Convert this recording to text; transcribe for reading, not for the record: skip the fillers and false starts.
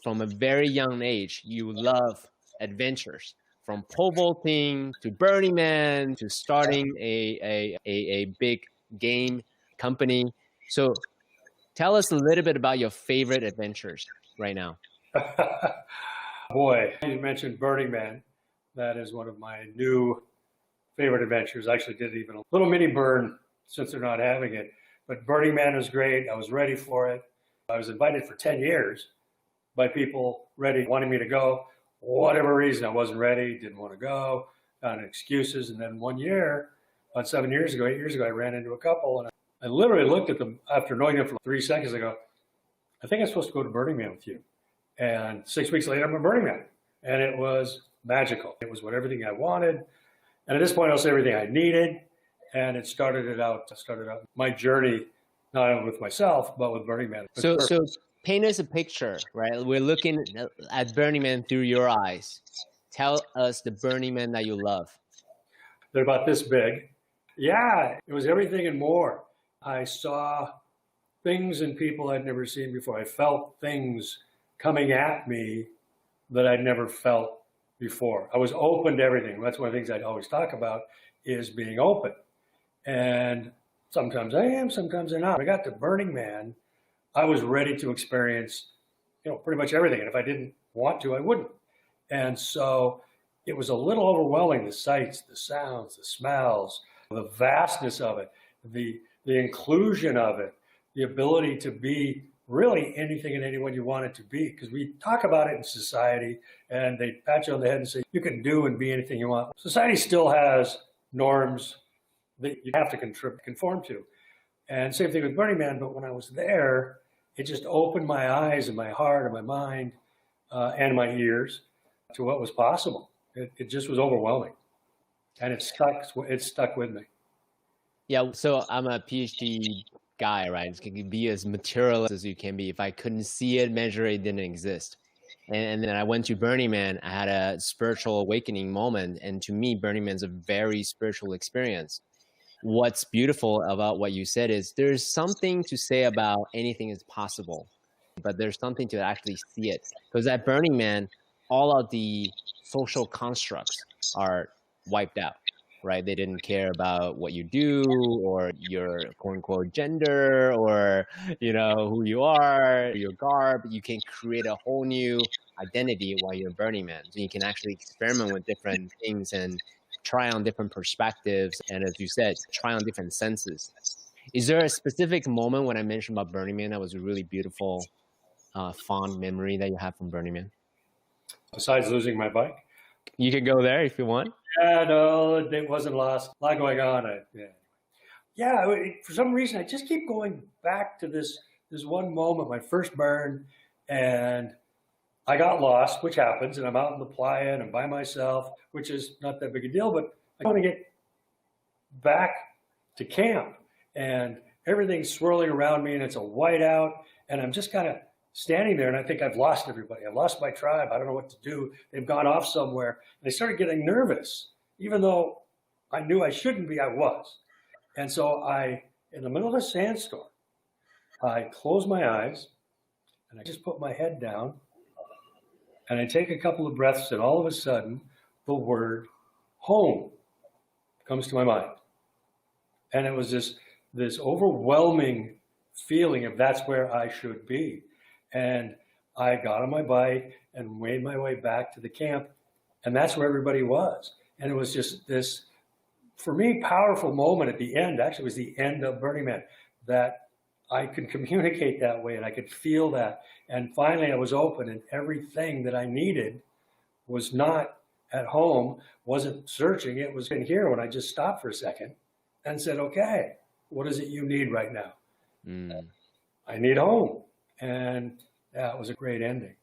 from a very young age, you love adventures, from pole vaulting to Burning Man to starting a big game company. So tell us a little bit about your favorite adventures right now. Boy, you mentioned Burning Man. That is one of my new favorite adventures. I actually did even a little mini burn since they're not having it. But Burning Man was great. I was ready for it. I was invited for 10 years by people ready, wanting me to go. Whatever reason, I wasn't ready, didn't want to go, found excuses. And then one year, about 7 years ago, 8 years ago, I ran into a couple and I literally looked at them after knowing them for 3 seconds. I go, I think I'm supposed to go to Burning Man with you. And 6 weeks later, I'm at Burning Man. And it was magical. It was what everything I wanted. And at this point, I was everything I needed. And it started out my journey, not only with myself, but with Burning Man. So paint us a picture, right? We're looking at Burning Man through your eyes. Tell us the Burning Man that you love. They're about this big. Yeah, it was everything and more. I saw things in people I'd never seen before. I felt things coming at me that I'd never felt before. I was open to everything. That's one of the things I'd always talk about, is being open. And sometimes I am, sometimes I'm not. When I got to Burning Man, I was ready to experience, pretty much everything. And if I didn't want to, I wouldn't. And so it was a little overwhelming, the sights, the sounds, the smells, the vastness of it, the inclusion of it, the ability to be really anything and anyone you want it to be. Because we talk about it in society and they pat you on the head and say, you can do and be anything you want. Society still has norms that you have to conform to. And same thing with Burning Man, but when I was there, it just opened my eyes and my heart and my mind and my ears to what was possible. It just was overwhelming. And it stuck with me. Yeah, so I'm a PhD guy, right? It can be as material as you can be. If I couldn't see it, measure it, it didn't exist. And then I went to Burning Man. I had a spiritual awakening moment. And to me, Burning Man is a very spiritual experience. What's beautiful about what you said is there's something to say about anything is possible, but there's something to actually see it. Because at Burning Man, all of the social constructs are wiped out, right? They didn't care about what you do or your quote unquote gender or, who you are, your garb. You can create a whole new identity while you're Burning Man. So you can actually experiment with different things and try on different perspectives. And as you said, try on different senses. Is there a specific moment when I mentioned about Burning Man that was a really beautiful, fond memory that you have from Burning Man? Besides losing my bike? You can go there if you want. Yeah, no, it wasn't lost. A lot going on. For some reason, I just keep going back to this one moment, my first burn, and I got lost, which happens, and I'm out in the playa and I'm by myself, which is not that big a deal, but I want to get back to camp and everything's swirling around me and it's a whiteout and I'm just kind of standing there and I think I've lost everybody. I've lost my tribe. I don't know what to do. They've gone off somewhere. And I started getting nervous, even though I knew I shouldn't be, I was. And so in the middle of a sandstorm, I close my eyes and I just put my head down and I take a couple of breaths and all of a sudden the word home comes to my mind. And it was this overwhelming feeling of that's where I should be. And I got on my bike and made my way back to the camp. And that's where everybody was. And it was just this, for me, powerful moment at the end. Actually, it was the end of Burning Man, that I could communicate that way and I could feel that. And finally I was open and everything that I needed was not at home, wasn't searching. It was in here when I just stopped for a second and said, okay, what is it you need right now? I need home. And yeah, it was a great ending.